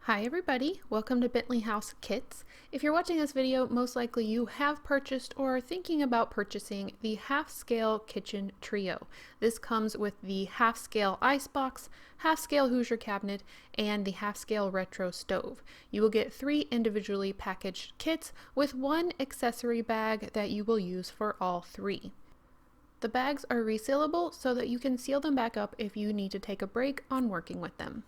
Hi everybody, welcome to Bentley House Kits. If you're watching this video, most likely you have purchased or are thinking about purchasing the half-scale kitchen trio. This comes with the half-scale icebox, half-scale Hoosier cabinet, and the half-scale retro stove. You will get 3 individually packaged kits with 1 accessory bag that you will use for all 3. The bags are resealable so that you can seal them back up if you need to take a break on working with them.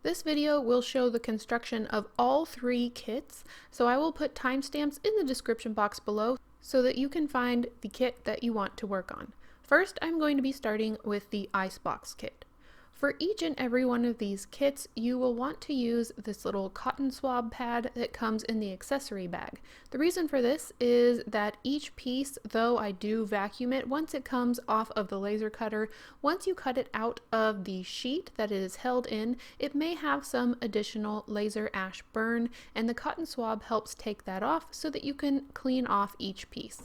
This video will show the construction of all 3 kits, so I will put timestamps in the description box below so that you can find the kit that you want to work on. First, I'm going to be starting with the icebox kit. For each and every one of these kits, you will want to use this little cotton swab pad that comes in the accessory bag. The reason for this is that each piece, though I do vacuum it, once it comes off of the laser cutter, once you cut it out of the sheet that it is held in, it may have some additional laser ash burn, and the cotton swab helps take that off so that you can clean off each piece.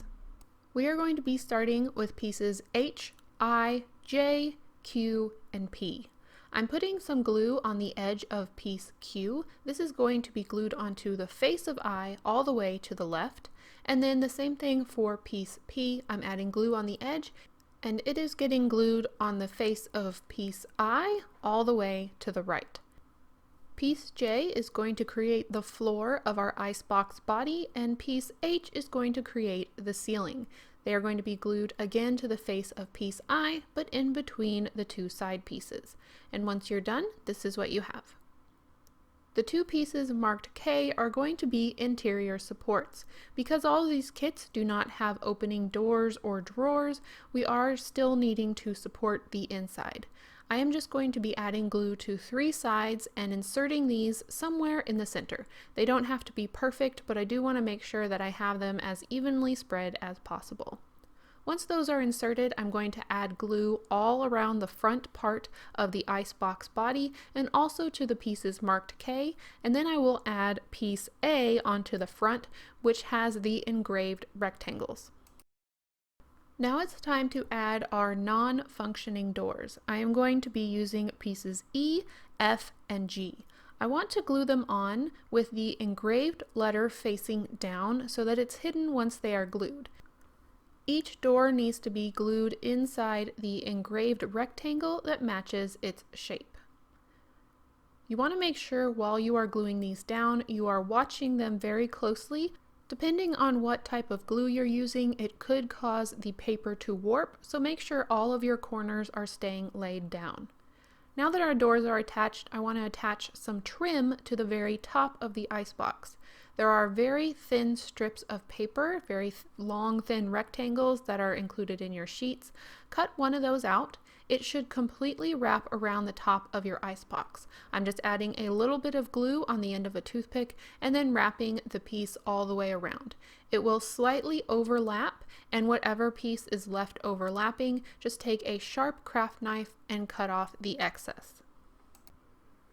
We are going to be starting with pieces H, I, J, Q, and P. I'm putting some glue on the edge of piece Q. This is going to be glued onto the face of I all the way to the left, and then the same thing for piece P. I'm adding glue on the edge, and it is getting glued on the face of piece I all the way to the right. Piece J is going to create the floor of our icebox body, and piece H is going to create the ceiling. They are going to be glued again to the face of piece I, but in between the 2 side pieces. And once you're done, this is what you have. The 2 pieces marked K are going to be interior supports. Because all of these kits do not have opening doors or drawers, we are still needing to support the inside. I am just going to be adding glue to 3 sides and inserting these somewhere in the center. They don't have to be perfect, but I do want to make sure that I have them as evenly spread as possible. Once those are inserted, I'm going to add glue all around the front part of the icebox body and also to the pieces marked K, and then I will add piece A onto the front, which has the engraved rectangles. Now it's time to add our non-functioning doors. I am going to be using pieces E, F, and G. I want to glue them on with the engraved letter facing down so that it's hidden once they are glued. Each door needs to be glued inside the engraved rectangle that matches its shape. You want to make sure while you are gluing these down, you are watching them very closely. Depending on what type of glue you're using, it could cause the paper to warp, so make sure all of your corners are staying laid down. Now that our doors are attached, I want to attach some trim to the very top of the icebox. There are very thin strips of paper, very long, thin rectangles that are included in your sheets. Cut one of those out. It should completely wrap around the top of your icebox. I'm just adding a little bit of glue on the end of a toothpick and then wrapping the piece all the way around. It will slightly overlap, and whatever piece is left overlapping, just take a sharp craft knife and cut off the excess.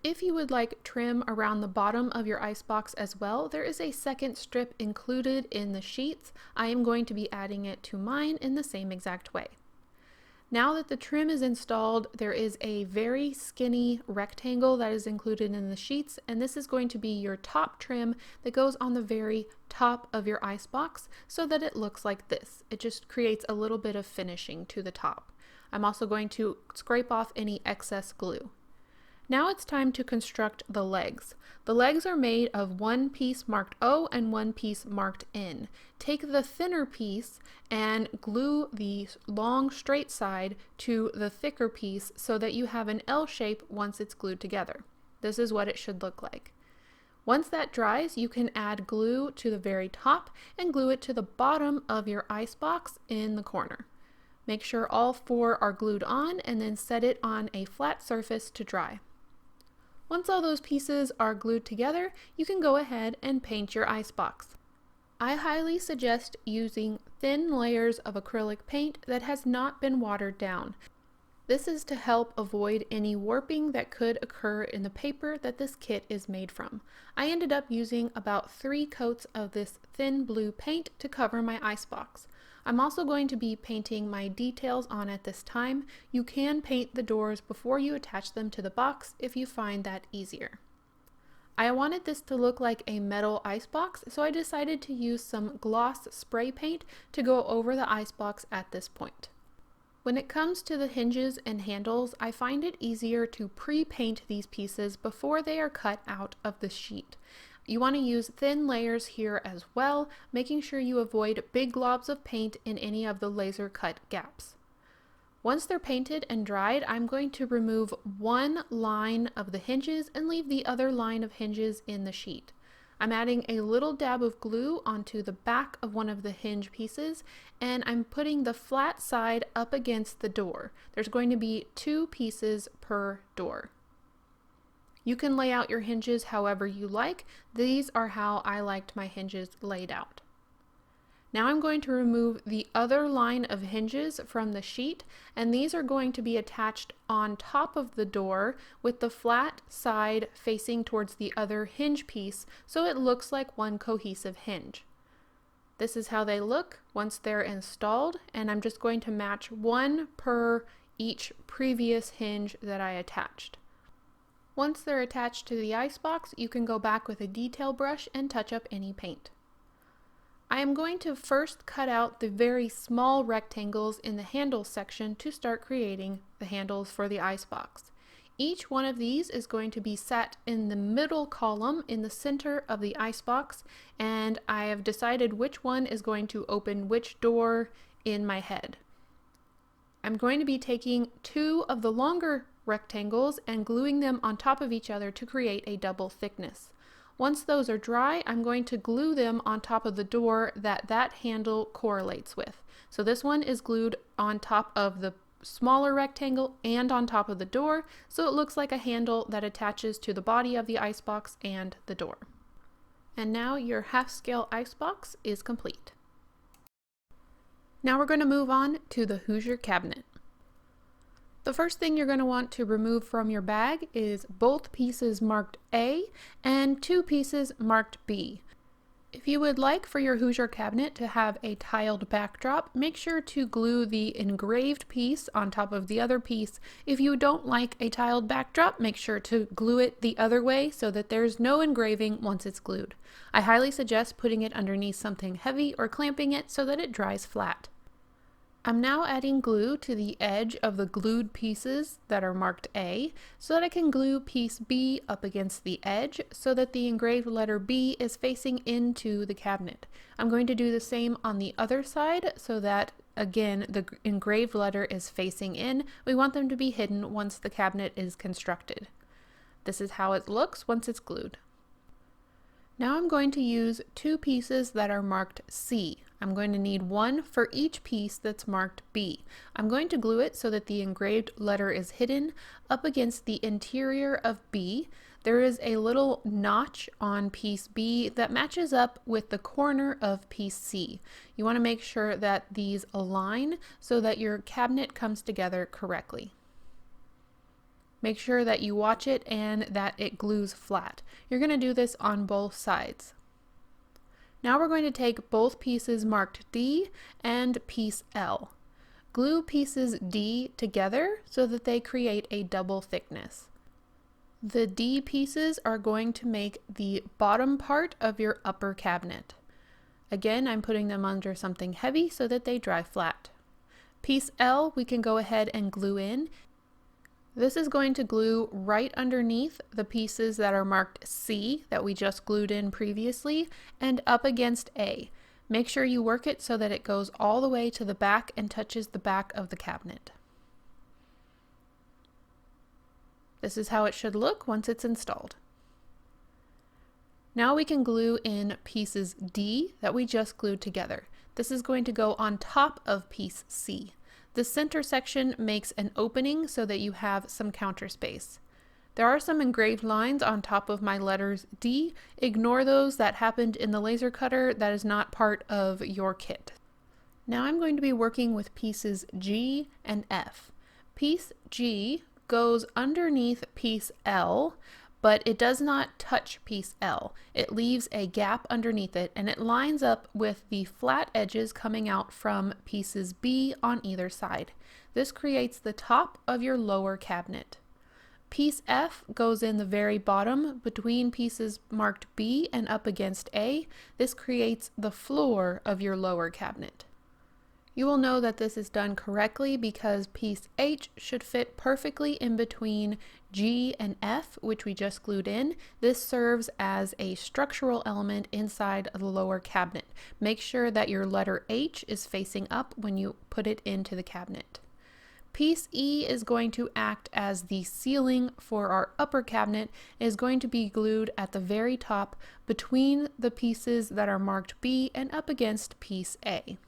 If you would like trim around the bottom of your icebox as well, there is a second strip included in the sheets. I am going to be adding it to mine in the same exact way. Now that the trim is installed, there is a very skinny rectangle that is included in the sheets, and this is going to be your top trim that goes on the very top of your icebox so that it looks like this. It just creates a little bit of finishing to the top. I'm also going to scrape off any excess glue. Now it's time to construct the legs. The legs are made of 1 piece marked O and 1 piece marked N. Take the thinner piece and glue the long straight side to the thicker piece so that you have an L shape once it's glued together. This is what it should look like. Once that dries, you can add glue to the very top and glue it to the bottom of your icebox in the corner. Make sure all 4 are glued on and then set it on a flat surface to dry. Once all those pieces are glued together, you can go ahead and paint your icebox. I highly suggest using thin layers of acrylic paint that has not been watered down. This is to help avoid any warping that could occur in the paper that this kit is made from. I ended up using about 3 coats of this thin blue paint to cover my icebox. I'm also going to be painting my details on at this time. You can paint the doors before you attach them to the box if you find that easier. I wanted this to look like a metal icebox, so I decided to use some gloss spray paint to go over the icebox at this point. When it comes to the hinges and handles, I find it easier to pre-paint these pieces before they are cut out of the sheet. You want to use thin layers here as well, making sure you avoid big globs of paint in any of the laser cut gaps. Once they're painted and dried, I'm going to remove one line of the hinges and leave the other line of hinges in the sheet. I'm adding a little dab of glue onto the back of one of the hinge pieces, and I'm putting the flat side up against the door. There's going to be 2 pieces per door. You can lay out your hinges however you like. These are how I liked my hinges laid out. Now I'm going to remove the other line of hinges from the sheet, and these are going to be attached on top of the door with the flat side facing towards the other hinge piece so it looks like one cohesive hinge. This is how they look once they're installed, and I'm just going to match 1 per each previous hinge that I attached. Once they're attached to the icebox, you can go back with a detail brush and touch up any paint. I am going to first cut out the very small rectangles in the handles section to start creating the handles for the icebox. Each one of these is going to be set in the middle column in the center of the icebox, and I have decided which one is going to open which door in my head. I'm going to be taking 2 of the longer rectangles and gluing them on top of each other to create a double thickness. Once those are dry, I'm going to glue them on top of the door that handle correlates with. So this one is glued on top of the smaller rectangle and on top of the door, so it looks like a handle that attaches to the body of the icebox and the door. And now your half-scale icebox is complete. Now we're going to move on to the Hoosier cabinet. The first thing you're going to want to remove from your bag is both pieces marked A and 2 pieces marked B. If you would like for your Hoosier cabinet to have a tiled backdrop, make sure to glue the engraved piece on top of the other piece. If you don't like a tiled backdrop, make sure to glue it the other way so that there's no engraving once it's glued. I highly suggest putting it underneath something heavy or clamping it so that it dries flat. I'm now adding glue to the edge of the glued pieces that are marked A so that I can glue piece B up against the edge so that the engraved letter B is facing into the cabinet. I'm going to do the same on the other side so that, again, the engraved letter is facing in. We want them to be hidden once the cabinet is constructed. This is how it looks once it's glued. Now I'm going to use 2 pieces that are marked C. I'm going to need 1 for each piece that's marked B. I'm going to glue it so that the engraved letter is hidden up against the interior of B. There is a little notch on piece B that matches up with the corner of piece C. You want to make sure that these align so that your cabinet comes together correctly. Make sure that you watch it and that it glues flat. You're going to do this on both sides. Now we're going to take both pieces marked D and piece L. Glue pieces D together so that they create a double thickness. The D pieces are going to make the bottom part of your upper cabinet. Again, I'm putting them under something heavy so that they dry flat. Piece L we can go ahead and glue in. This is going to glue right underneath the pieces that are marked C that we just glued in previously and up against A. Make sure you work it so that it goes all the way to the back and touches the back of the cabinet. This is how it should look once it's installed. Now we can glue in pieces D that we just glued together. This is going to go on top of piece C. The center section makes an opening so that you have some counter space. There are some engraved lines on top of my letters D. Ignore those, that happened in the laser cutter. That is not part of your kit. Now I'm going to be working with pieces G and F. Piece G goes underneath piece L, but it does not touch piece L. It leaves a gap underneath it, and it lines up with the flat edges coming out from pieces B on either side. This creates the top of your lower cabinet. Piece F goes in the very bottom between pieces marked B and up against A. This creates the floor of your lower cabinet. You will know that this is done correctly because piece H should fit perfectly in between G and F, which we just glued in. This serves as a structural element inside of the lower cabinet. Make sure that your letter H is facing up when you put it into the cabinet. Piece E is going to act as the ceiling for our upper cabinet. It is going to be glued at the very top between the pieces that are marked B and up against piece A.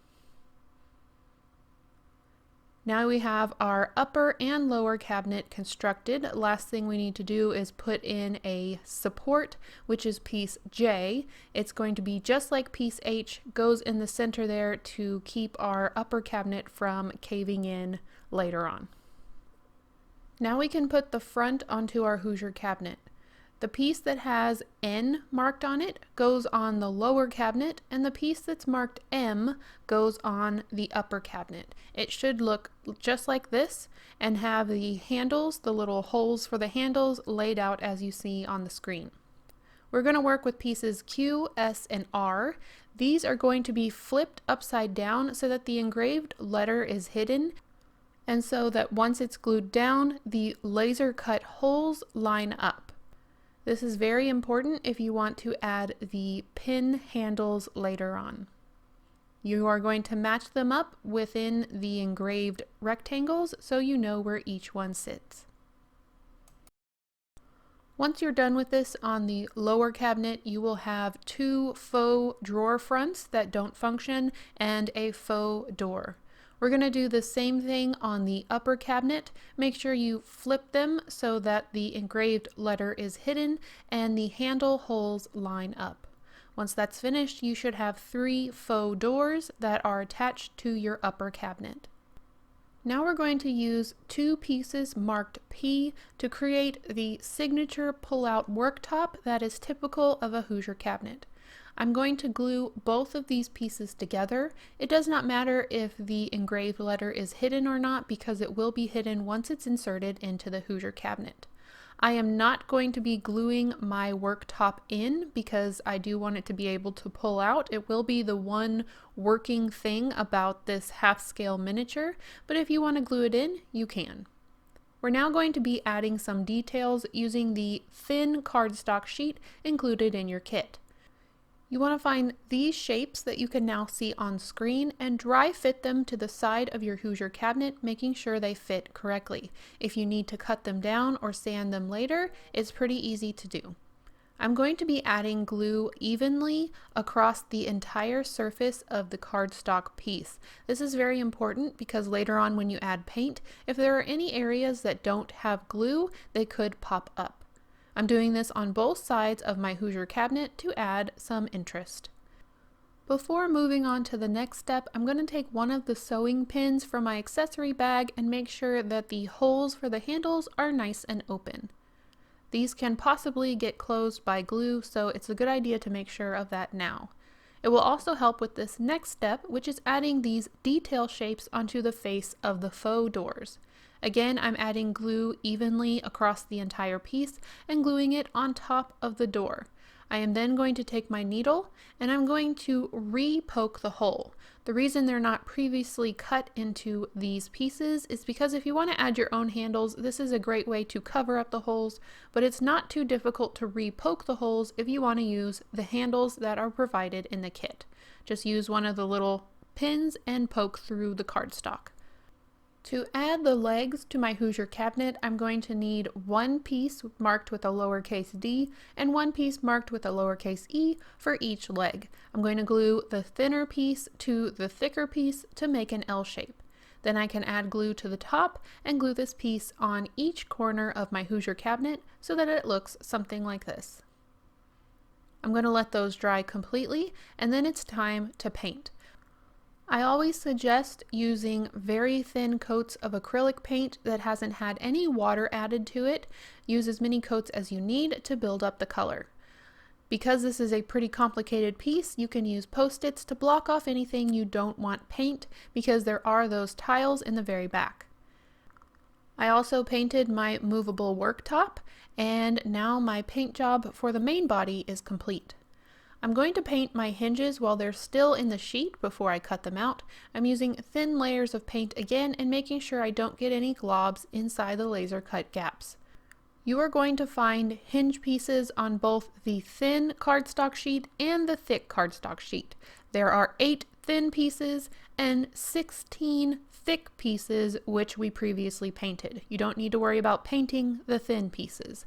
Now we have our upper and lower cabinet constructed. Last thing we need to do is put in a support, which is piece J. It's going to be just like piece H, goes in the center there to keep our upper cabinet from caving in later on. Now we can put the front onto our Hoosier cabinet. The piece that has N marked on it goes on the lower cabinet, and the piece that's marked M goes on the upper cabinet. It should look just like this and have the handles, the little holes for the handles, laid out as you see on the screen. We're going to work with pieces Q, S, and R. These are going to be flipped upside down so that the engraved letter is hidden, and so that once it's glued down, the laser cut holes line up. This is very important if you want to add the pin handles later on. You are going to match them up within the engraved rectangles so you know where each one sits. Once you're done with this on the lower cabinet, you will have two faux drawer fronts that don't function and a faux door. We're going to do the same thing on the upper cabinet. Make sure you flip them so that the engraved letter is hidden and the handle holes line up. Once that's finished, you should have 3 faux doors that are attached to your upper cabinet. Now we're going to use 2 pieces marked P to create the signature pull-out worktop that is typical of a Hoosier cabinet. I'm going to glue both of these pieces together. It does not matter if the engraved letter is hidden or not because it will be hidden once it's inserted into the Hoosier cabinet. I am not going to be gluing my worktop in because I do want it to be able to pull out. It will be the one working thing about this half-scale miniature, but if you want to glue it in, you can. We're now going to be adding some details using the thin cardstock sheet included in your kit. You want to find these shapes that you can now see on screen and dry fit them to the side of your Hoosier cabinet, making sure they fit correctly. If you need to cut them down or sand them later, it's pretty easy to do. I'm going to be adding glue evenly across the entire surface of the cardstock piece. This is very important because later on when you add paint, if there are any areas that don't have glue, they could pop up. I'm doing this on both sides of my Hoosier cabinet to add some interest. Before moving on to the next step, I'm going to take one of the sewing pins from my accessory bag and make sure that the holes for the handles are nice and open. These can possibly get closed by glue, so it's a good idea to make sure of that now. It will also help with this next step, which is adding these detail shapes onto the face of the faux doors. Again, I'm adding glue evenly across the entire piece and gluing it on top of the door. I am then going to take my needle and I'm going to re-poke the hole. The reason they're not previously cut into these pieces is because if you want to add your own handles, this is a great way to cover up the holes, but it's not too difficult to re-poke the holes if you want to use the handles that are provided in the kit. Just use one of the little pins and poke through the cardstock. To add the legs to my Hoosier cabinet, I'm going to need one piece marked with a lowercase d and one piece marked with a lowercase e for each leg. I'm going to glue the thinner piece to the thicker piece to make an L shape. Then I can add glue to the top and glue this piece on each corner of my Hoosier cabinet so that it looks something like this. I'm going to let those dry completely and then it's time to paint. I always suggest using very thin coats of acrylic paint that hasn't had any water added to it. Use as many coats as you need to build up the color. Because this is a pretty complicated piece, you can use Post-its to block off anything you don't want paint because there are those tiles in the very back. I also painted my movable worktop, and now my paint job for the main body is complete. I'm going to paint my hinges while they're still in the sheet before I cut them out. I'm using thin layers of paint again and making sure I don't get any globs inside the laser cut gaps. You are going to find hinge pieces on both the thin cardstock sheet and the thick cardstock sheet. There are 8 thin pieces and 16 thick pieces which we previously painted. You don't need to worry about painting the thin pieces.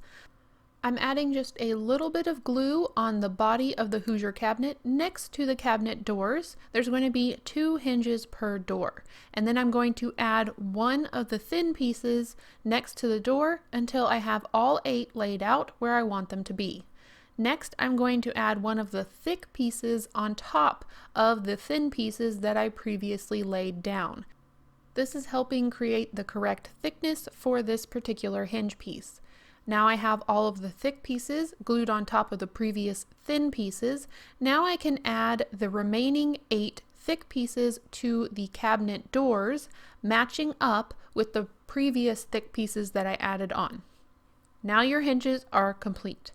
I'm adding just a little bit of glue on the body of the Hoosier cabinet next to the cabinet doors. There's going to be 2 hinges per door. And then I'm going to add one of the thin pieces next to the door until I have all 8 laid out where I want them to be. Next, I'm going to add one of the thick pieces on top of the thin pieces that I previously laid down. This is helping create the correct thickness for this particular hinge piece. Now I have all of the thick pieces glued on top of the previous thin pieces. Now I can add the remaining 8 thick pieces to the cabinet doors, matching up with the previous thick pieces that I added on. Now your hinges are complete.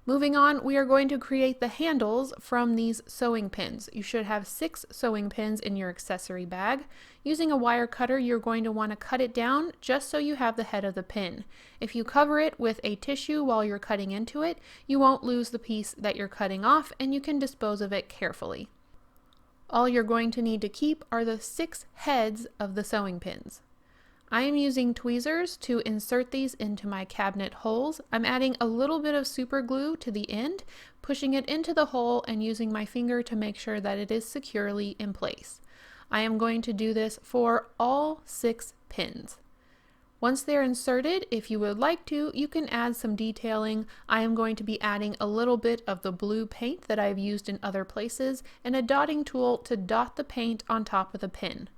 Moving on, we are going to create the handles from these sewing pins. You should have 6 sewing pins in your accessory bag. Using a wire cutter, you're going to want to cut it down just so you have the head of the pin. If you cover it with a tissue while you're cutting into it, you won't lose the piece that you're cutting off and you can dispose of it carefully. All you're going to need to keep are the 6 heads of the sewing pins. I am using tweezers to insert these into my cabinet holes. I'm adding a little bit of super glue to the end, pushing it into the hole and using my finger to make sure that it is securely in place. I am going to do this for all 6 pins. Once they're inserted, if you would like to, you can add some detailing. I am going to be adding a little bit of the blue paint that I've used in other places and a dotting tool to dot the paint on top of the pin.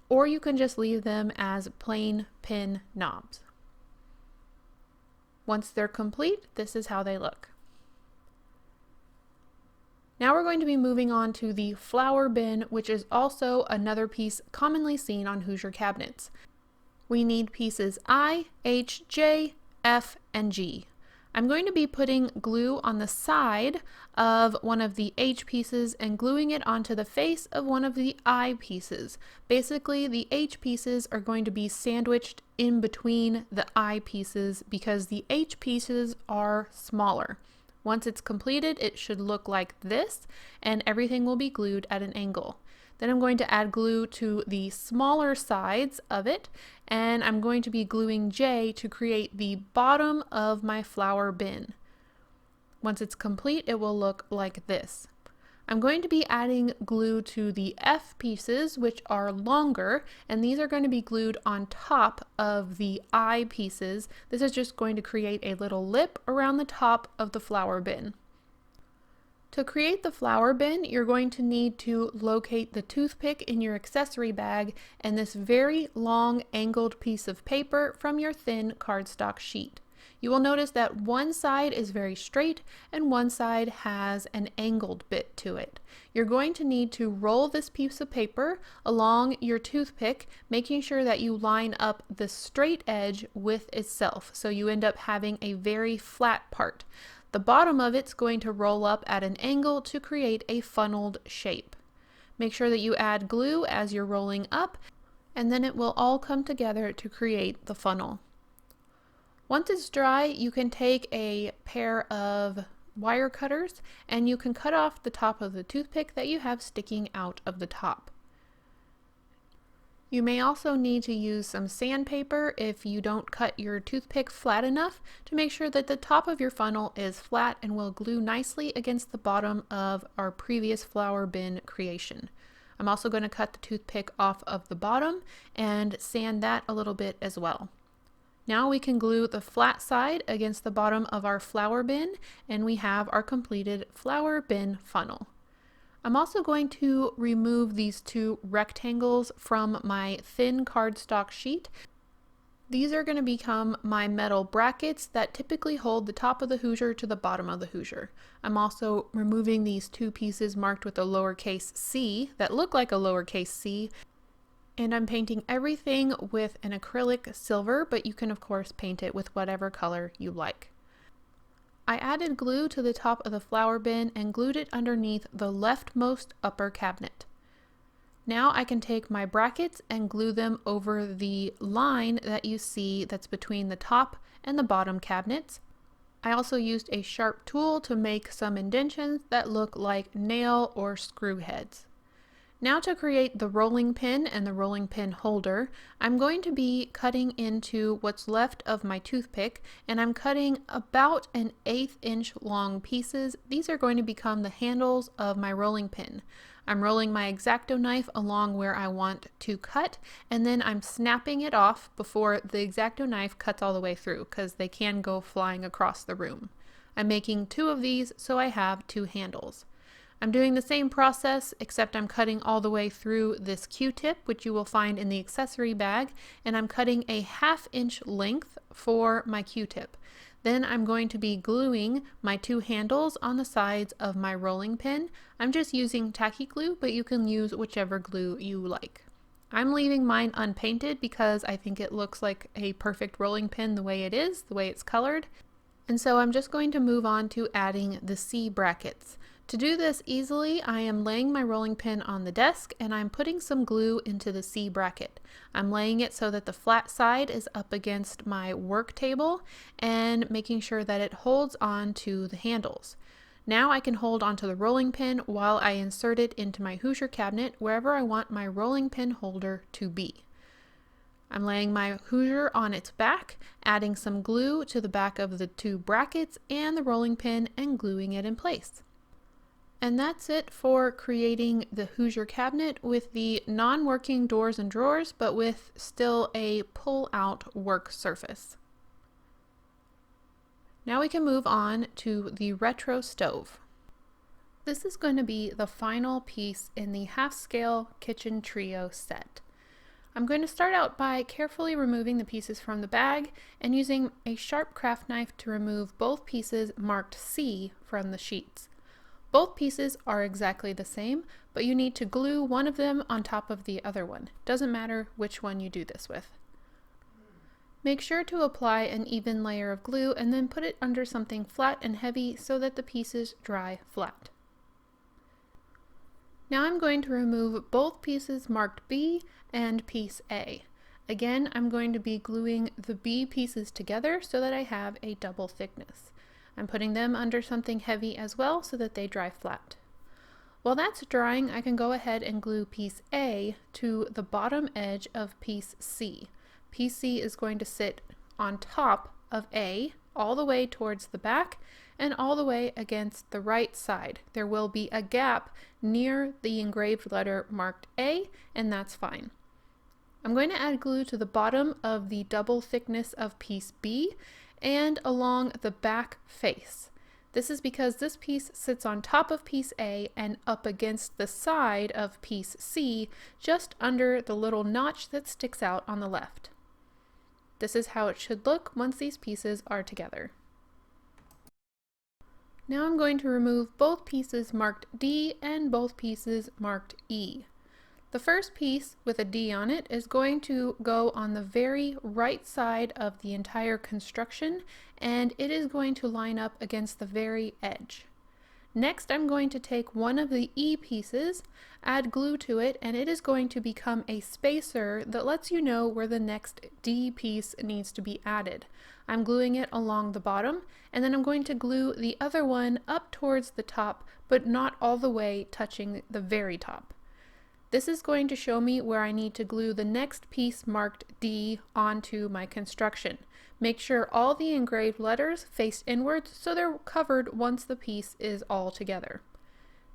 Or you can just leave them as plain pin knobs. Once they're complete, this is how they look. Now we're going to be moving on to the flower bin, which is also another piece commonly seen on Hoosier cabinets. We need pieces I, H, J, F, and G. I'm going to be putting glue on the side of one of the H pieces and gluing it onto the face of one of the I pieces. Basically, the H pieces are going to be sandwiched in between the I pieces because the H pieces are smaller. Once it's completed, it should look like this, and everything will be glued at an angle. Then I'm going to add glue to the smaller sides of it, and I'm going to be gluing J to create the bottom of my flower bin. Once it's complete, it will look like this. I'm going to be adding glue to the F pieces, which are longer, and these are going to be glued on top of the I pieces. This is just going to create a little lip around the top of the flower bin. To create the flower bin, you're going to need to locate the toothpick in your accessory bag and this very long angled piece of paper from your thin cardstock sheet. You will notice that one side is very straight and one side has an angled bit to it. You're going to need to roll this piece of paper along your toothpick, making sure that you line up the straight edge with itself, so you end up having a very flat part. The bottom of it's going to roll up at an angle to create a funneled shape. Make sure that you add glue as you're rolling up, and then it will all come together to create the funnel. Once it's dry, you can take a pair of wire cutters and you can cut off the top of the toothpick that you have sticking out of the top. You may also need to use some sandpaper if you don't cut your toothpick flat enough to make sure that the top of your funnel is flat and will glue nicely against the bottom of our previous flower bin creation. I'm also going to cut the toothpick off of the bottom and sand that a little bit as well. Now we can glue the flat side against the bottom of our flower bin and we have our completed flower bin funnel. I'm also going to remove these 2 rectangles from my thin cardstock sheet. These are going to become my metal brackets that typically hold the top of the Hoosier to the bottom of the Hoosier. I'm also removing these 2 pieces marked with a lowercase c that look like a lowercase c. And I'm painting everything with an acrylic silver, but you can of course paint it with whatever color you like. I added glue to the top of the flower bin and glued it underneath the leftmost upper cabinet. Now I can take my brackets and glue them over the line that you see that's between the top and the bottom cabinets. I also used a sharp tool to make some indentions that look like nail or screw heads. Now to create the rolling pin and the rolling pin holder, I'm going to be cutting into what's left of my toothpick, and I'm cutting about an 1/8 inch long pieces. These are going to become the handles of my rolling pin. I'm rolling my X-Acto knife along where I want to cut, and then I'm snapping it off before the X-Acto knife cuts all the way through, because they can go flying across the room. I'm making 2 of these, so I have 2 handles. I'm doing the same process, except I'm cutting all the way through this Q-tip, which you will find in the accessory bag, and I'm cutting a 1/2 inch length for my Q-tip. Then I'm going to be gluing my 2 handles on the sides of my rolling pin. I'm just using tacky glue, but you can use whichever glue you like. I'm leaving mine unpainted because I think it looks like a perfect rolling pin the way it is, the way it's colored. And so I'm just going to move on to adding the C brackets. To do this easily, I am laying my rolling pin on the desk and I'm putting some glue into the C bracket. I'm laying it so that the flat side is up against my work table and making sure that it holds on to the handles. Now I can hold onto the rolling pin while I insert it into my Hoosier cabinet wherever I want my rolling pin holder to be. I'm laying my Hoosier on its back, adding some glue to the back of the 2 brackets and the rolling pin and gluing it in place. And that's it for creating the Hoosier cabinet with the non-working doors and drawers, but with still a pull-out work surface. Now we can move on to the retro stove. This is going to be the final piece in the half-scale kitchen trio set. I'm going to start out by carefully removing the pieces from the bag and using a sharp craft knife to remove both pieces marked C from the sheets. Both pieces are exactly the same, but you need to glue one of them on top of the other one. Doesn't matter which one you do this with. Make sure to apply an even layer of glue and then put it under something flat and heavy so that the pieces dry flat. Now I'm going to remove both pieces marked B and piece A. Again, I'm going to be gluing the B pieces together so that I have a double thickness. I'm putting them under something heavy as well so that they dry flat. While that's drying, I can go ahead and glue piece A to the bottom edge of piece C. Piece C is going to sit on top of A all the way towards the back and all the way against the right side. There will be a gap near the engraved letter marked A, and that's fine. I'm going to add glue to the bottom of the double thickness of piece B and along the back face. This is because this piece sits on top of piece A and up against the side of piece C, just under the little notch that sticks out on the left. This is how it should look once these pieces are together. Now I'm going to remove both pieces marked D and both pieces marked E. The first piece with a D on it is going to go on the very right side of the entire construction, and it is going to line up against the very edge. Next, I'm going to take one of the E pieces, add glue to it, and it is going to become a spacer that lets you know where the next D piece needs to be added. I'm gluing it along the bottom, and then I'm going to glue the other one up towards the top, but not all the way touching the very top. This is going to show me where I need to glue the next piece marked D onto my construction. Make sure all the engraved letters face inwards so they're covered once the piece is all together.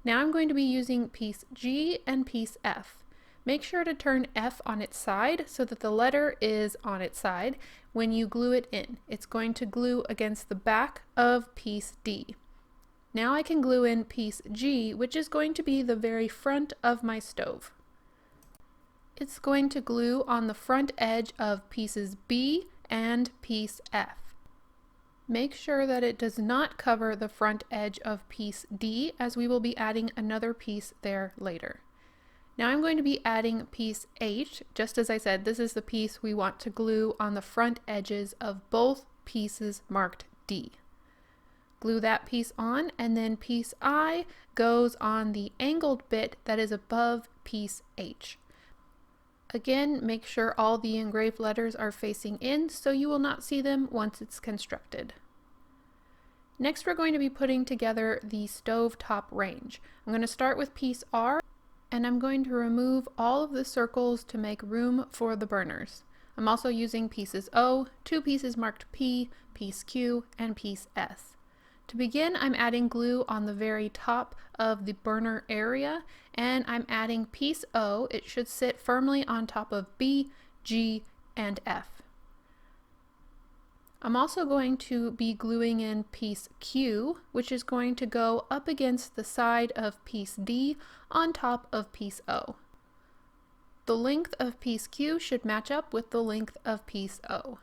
Now I'm going to be using piece G and piece F. Make sure to turn F on its side so that the letter is on its side when you glue it in. It's going to glue against the back of piece D. Now I can glue in piece G, which is going to be the very front of my stove. It's going to glue on the front edge of pieces B and piece F. Make sure that it does not cover the front edge of piece D, as we will be adding another piece there later. Now I'm going to be adding piece H. Just as I said, this is the piece we want to glue on the front edges of both pieces marked D. Glue that piece on, and then piece I goes on the angled bit that is above piece H. Again, make sure all the engraved letters are facing in so you will not see them once it's constructed. Next, we're going to be putting together the stove top range. I'm going to start with piece R, and I'm going to remove all of the circles to make room for the burners. I'm also using pieces O, 2 pieces marked P, piece Q, and piece S. To begin, I'm adding glue on the very top of the burner area, and I'm adding piece O. It should sit firmly on top of B, G, and F. I'm also going to be gluing in piece Q, which is going to go up against the side of piece D on top of piece O. The length of piece Q should match up with the length of piece O.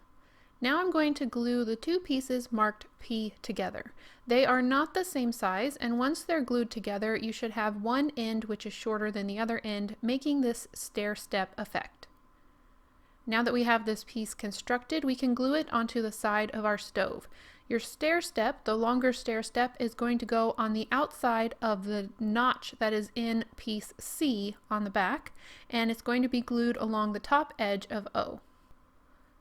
Now I'm going to glue the 2 pieces marked P together. They are not the same size, and once they're glued together, you should have one end which is shorter than the other end, making this stair-step effect. Now that we have this piece constructed, we can glue it onto the side of our stove. Your stair-step, the longer stair-step, is going to go on the outside of the notch that is in piece C on the back, and it's going to be glued along the top edge of O.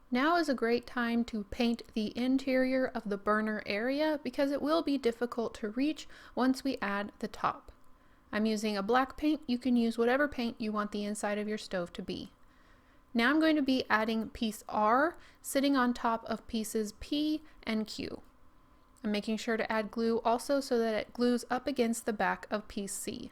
Now is a great time to paint the interior of the burner area because it will be difficult to reach once we add the top. I'm using a black paint. You can use whatever paint you want the inside of your stove to be. Now I'm going to be adding piece R sitting on top of pieces P and Q. I'm making sure to add glue also so that it glues up against the back of piece C.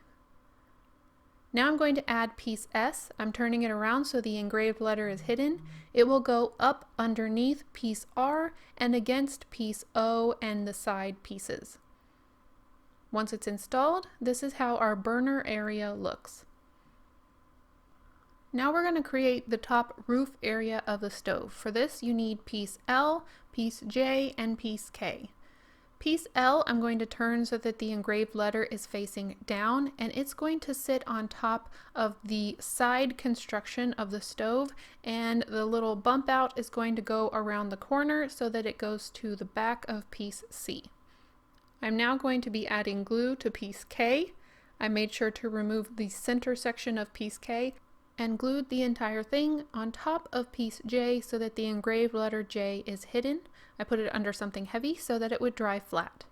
Now I'm going to add piece S. I'm turning it around so the engraved letter is hidden. It will go up underneath piece R and against piece O and the side pieces. Once it's installed, this is how our burner area looks. Now we're going to create the top roof area of the stove. For this, you need piece L, piece J, and piece K. Piece L I'm going to turn so that the engraved letter is facing down, and it's going to sit on top of the side construction of the stove, and the little bump out is going to go around the corner so that it goes to the back of piece C. I'm now going to be adding glue to piece K. I made sure to remove the center section of piece K and glued the entire thing on top of piece J so that the engraved letter J is hidden. I put it under something heavy so that it would dry flat.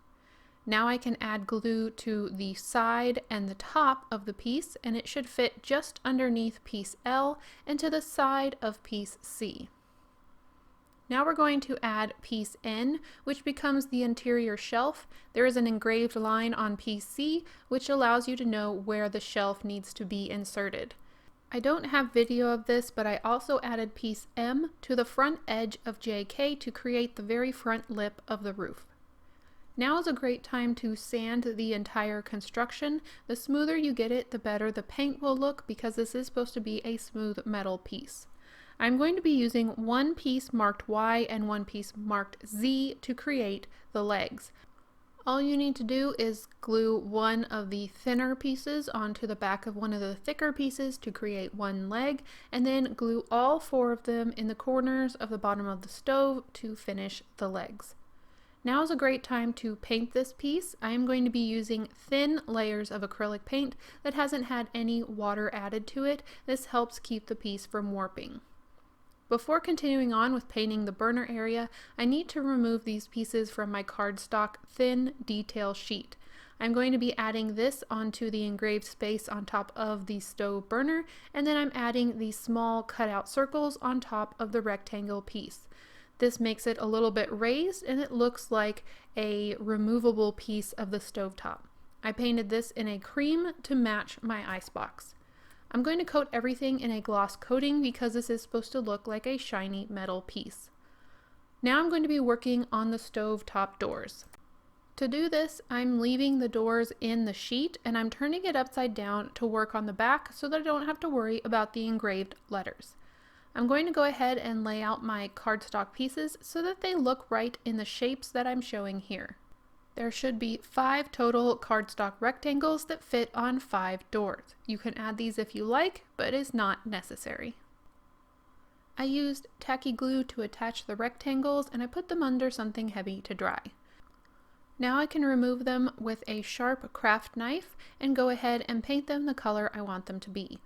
Now I can add glue to the side and the top of the piece, and it should fit just underneath piece L and to the side of piece C. Now we're going to add piece N, which becomes the interior shelf. There is an engraved line on piece C, which allows you to know where the shelf needs to be inserted. I don't have video of this, but I also added piece M to the front edge of JK to create the very front lip of the roof. Now is a great time to sand the entire construction. The smoother you get it, the better the paint will look because this is supposed to be a smooth metal piece. I'm going to be using 1 piece marked Y and 1 piece marked Z to create the legs. All you need to do is glue one of the thinner pieces onto the back of one of the thicker pieces to create one leg, and then glue all 4 of them in the corners of the bottom of the stove to finish the legs. Now is a great time to paint this piece. I am going to be using thin layers of acrylic paint that hasn't had any water added to it. This helps keep the piece from warping. Before continuing on with painting the burner area, I need to remove these pieces from my cardstock thin detail sheet. I'm going to be adding this onto the engraved space on top of the stove burner, and then I'm adding these small cutout circles on top of the rectangle piece. This makes it a little bit raised, and it looks like a removable piece of the stovetop. I painted this in a cream to match my icebox. I'm going to coat everything in a gloss coating because this is supposed to look like a shiny metal piece. Now I'm going to be working on the stove top doors. To do this, I'm leaving the doors in the sheet and I'm turning it upside down to work on the back so that I don't have to worry about the engraved letters. I'm going to go ahead and lay out my cardstock pieces so that they look right in the shapes that I'm showing here. There should be 5 total cardstock rectangles that fit on 5 doors. You can add these if you like, but it's not necessary. I used tacky glue to attach the rectangles and I put them under something heavy to dry. Now I can remove them with a sharp craft knife and go ahead and paint them the color I want them to be.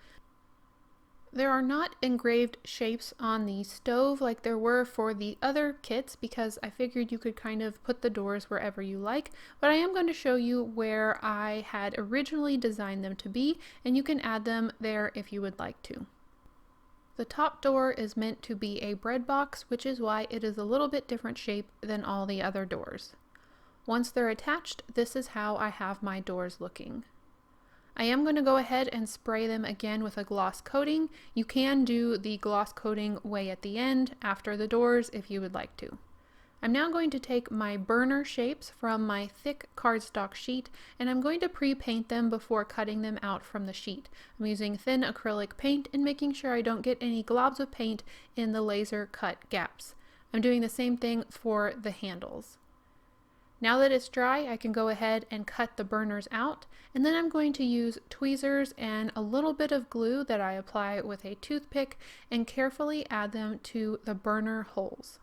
There are not engraved shapes on the stove like there were for the other kits because I figured you could kind of put the doors wherever you like, but I am going to show you where I had originally designed them to be, and you can add them there if you would like to. The top door is meant to be a bread box, which is why it is a little bit different shape than all the other doors. Once they're attached, this is how I have my doors looking. I am going to go ahead and spray them again with a gloss coating. You can do the gloss coating way at the end after the doors if you would like to. I'm now going to take my burner shapes from my thick cardstock sheet and I'm going to pre-paint them before cutting them out from the sheet. I'm using thin acrylic paint and making sure I don't get any globs of paint in the laser cut gaps. I'm doing the same thing for the handles. Now that it's dry, I can go ahead and cut the burners out, and then I'm going to use tweezers and a little bit of glue that I apply with a toothpick and carefully add them to the burner holes.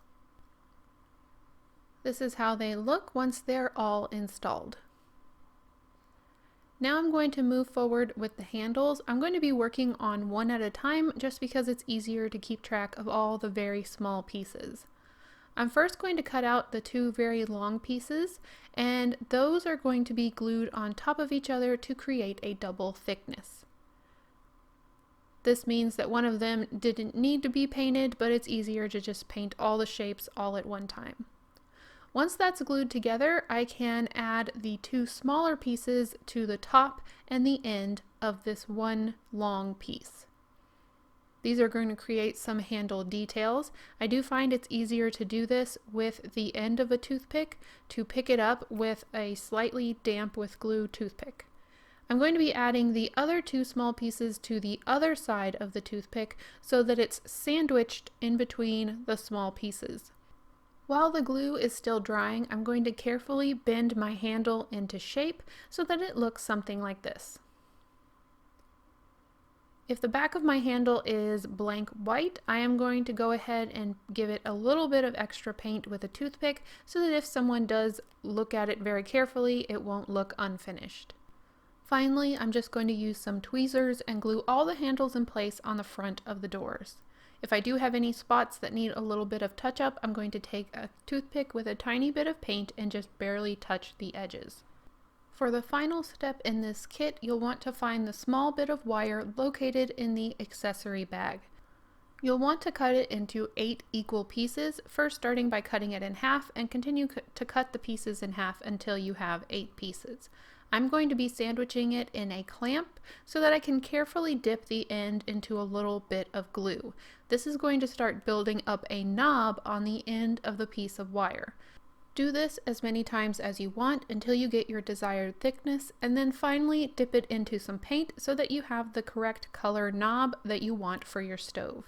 This is how they look once they're all installed. Now I'm going to move forward with the handles. I'm going to be working on one at a time just because it's easier to keep track of all the very small pieces. I'm first going to cut out the 2 very long pieces, and those are going to be glued on top of each other to create a double thickness. This means that one of them didn't need to be painted, but it's easier to just paint all the shapes all at one time. Once that's glued together, I can add the 2 smaller pieces to the top and the end of this one long piece. These are going to create some handle details. I do find it's easier to do this with the end of a toothpick to pick it up with a slightly damp with glue toothpick. I'm going to be adding the other 2 small pieces to the other side of the toothpick so that it's sandwiched in between the small pieces. While the glue is still drying, I'm going to carefully bend my handle into shape so that it looks something like this. If the back of my handle is blank white, I am going to go ahead and give it a little bit of extra paint with a toothpick so that if someone does look at it very carefully, it won't look unfinished. Finally, I'm just going to use some tweezers and glue all the handles in place on the front of the doors. If I do have any spots that need a little bit of touch-up, I'm going to take a toothpick with a tiny bit of paint and just barely touch the edges. For the final step in this kit, you'll want to find the small bit of wire located in the accessory bag. You'll want to cut it into 8 equal pieces, first starting by cutting it in half and continue to cut the pieces in half until you have 8 pieces. I'm going to be sandwiching it in a clamp so that I can carefully dip the end into a little bit of glue. This is going to start building up a knob on the end of the piece of wire. Do this as many times as you want until you get your desired thickness, and then finally dip it into some paint so that you have the correct color knob that you want for your stove.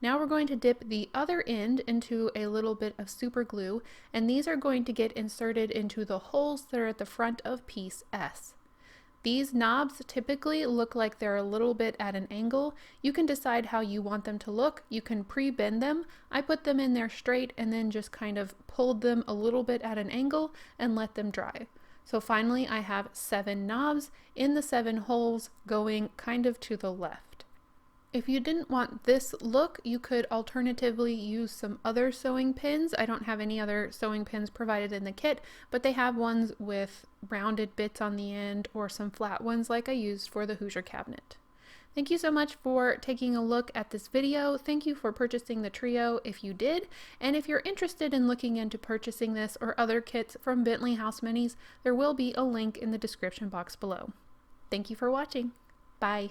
Now we're going to dip the other end into a little bit of super glue, and these are going to get inserted into the holes that are at the front of piece S. These knobs typically look like they're a little bit at an angle. You can decide how you want them to look. You can pre-bend them. I put them in there straight and then just kind of pulled them a little bit at an angle and let them dry. So finally I have 7 knobs in the 7 holes going kind of to the left. If you didn't want this look, you could alternatively use some other sewing pins. I don't have any other sewing pins provided in the kit, but they have ones with rounded bits on the end or some flat ones like I used for the Hoosier cabinet. Thank you so much for taking a look at this video. Thank you for purchasing the trio if you did, and if you're interested in looking into purchasing this or other kits from Bentley House Minis, there will be a link in the description box below. Thank you for watching. Bye.